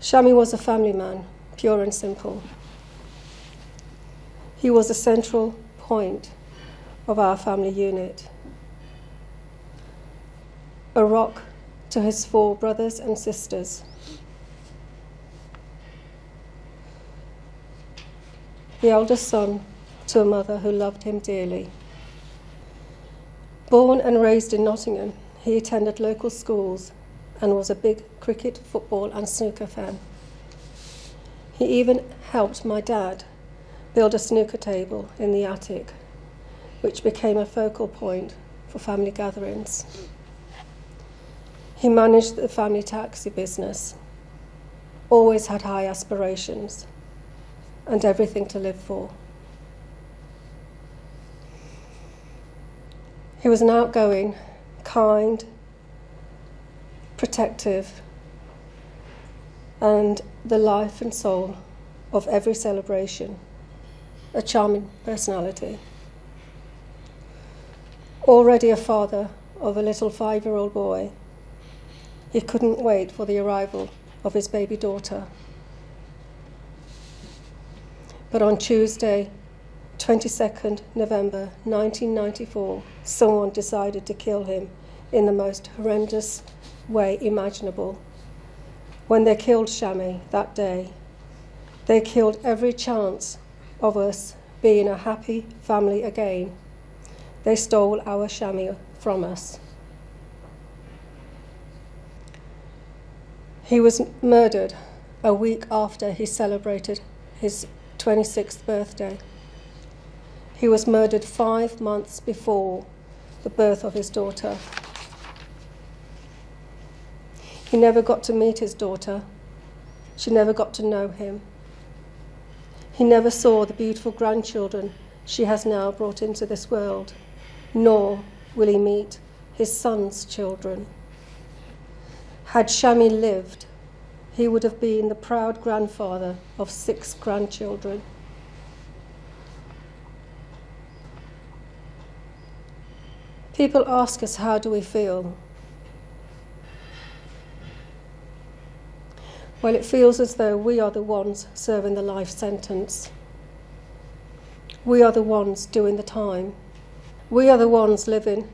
Shami was a family man, pure and simple. He was a central point of our family unit, a rock to his 4 brothers and sisters. The eldest son to a mother who loved him dearly. Born and raised in Nottingham, he attended local schools and was a big cricket, football and snooker fan. He even helped my dad build a snooker table in the attic, which became a focal point for family gatherings. He managed the family taxi business, always had high aspirations and everything to live for. He was an outgoing, kind, protective, and the life and soul of every celebration, a charming personality. Already a father of a little 5-year-old boy, he couldn't wait for the arrival of his baby daughter. But on Tuesday, 22nd November 1994, someone decided to kill him in the most horrendous way imaginable. When they killed Shami that day, they killed every chance of us being a happy family again. They stole our Shami from us. He was murdered a week after he celebrated his 26th birthday. He was murdered 5 months before the birth of his daughter. He never got to meet his daughter. She never got to know him. He never saw the beautiful grandchildren she has now brought into this world, nor will he meet his son's children. Had Shami lived, he would have been the proud grandfather of 6 grandchildren. People ask us, how do we feel? Well, it feels as though we are the ones serving the life sentence. We are the ones doing the time. We are the ones living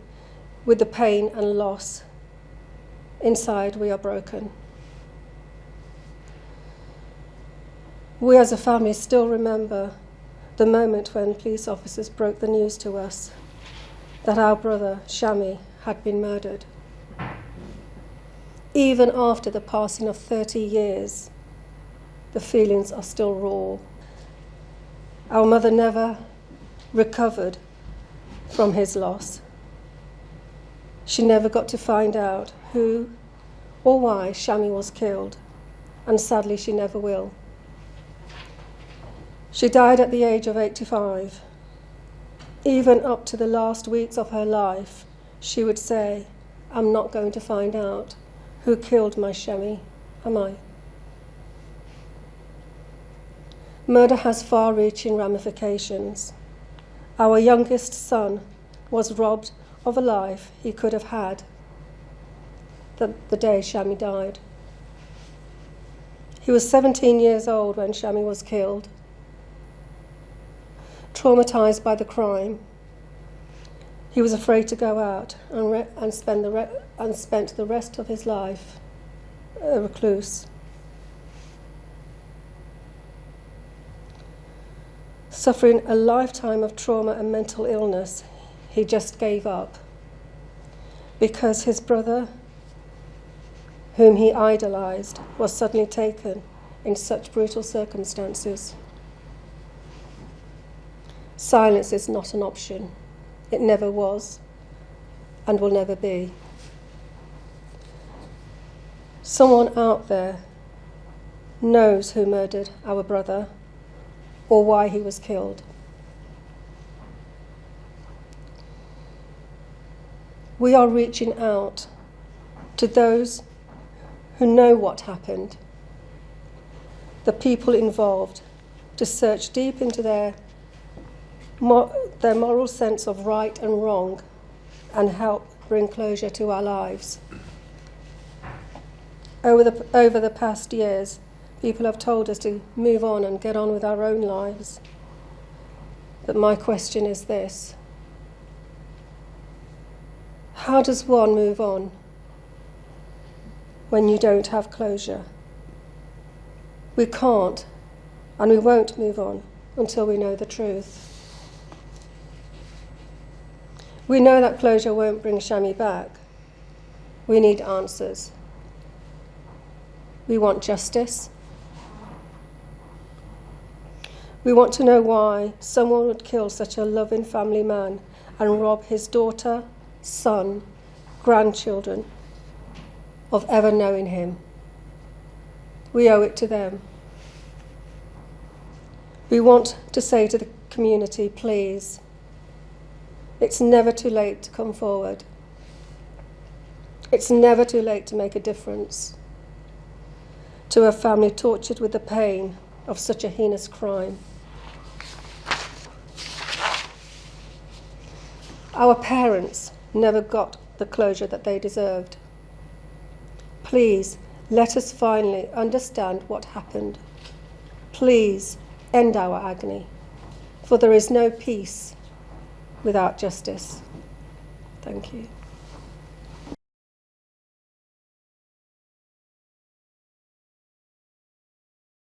with the pain and loss. Inside, we are broken. We as a family still remember the moment when police officers broke the news to us that our brother, Shami, had been murdered. Even after the passing of 30 years, the feelings are still raw. Our mother never recovered from his loss. She never got to find out who or why Shami was killed, and sadly she never will. She died at the age of 85. Even up to the last weeks of her life, she would say, "I'm not going to find out who killed my Shami, am I?" Murder has far-reaching ramifications. Our youngest son was robbed of a life he could have had the day Shami died. He was 17 years old when Shami was killed. Traumatized by the crime, he was afraid to go out and spent the rest of his life a recluse. Suffering a lifetime of trauma and mental illness, he just gave up because his brother, whom he idolized, was suddenly taken in such brutal circumstances. Silence is not an option. It never was and will never be. Someone out there knows who murdered our brother or why he was killed. We are reaching out to those who know what happened, the people involved, to search deep into their moral sense of right and wrong and help bring closure to our lives. Over the past years, People have told us to move on and get on with our own lives. But my question is this: how does one move on when you don't have closure? We can't and we won't move on until we know the truth. We know that closure won't bring Shami back. We need answers. We want justice. We want to know why someone would kill such a loving family man and rob his daughter, son, grandchildren of ever knowing him. We owe it to them. We want to say to the community, please, it's never too late to come forward. It's never too late to make a difference to a family tortured with the pain of such a heinous crime. Our parents never got the closure that they deserved. Please, let us finally understand what happened. Please, end our agony, for there is no peace without justice. Thank you.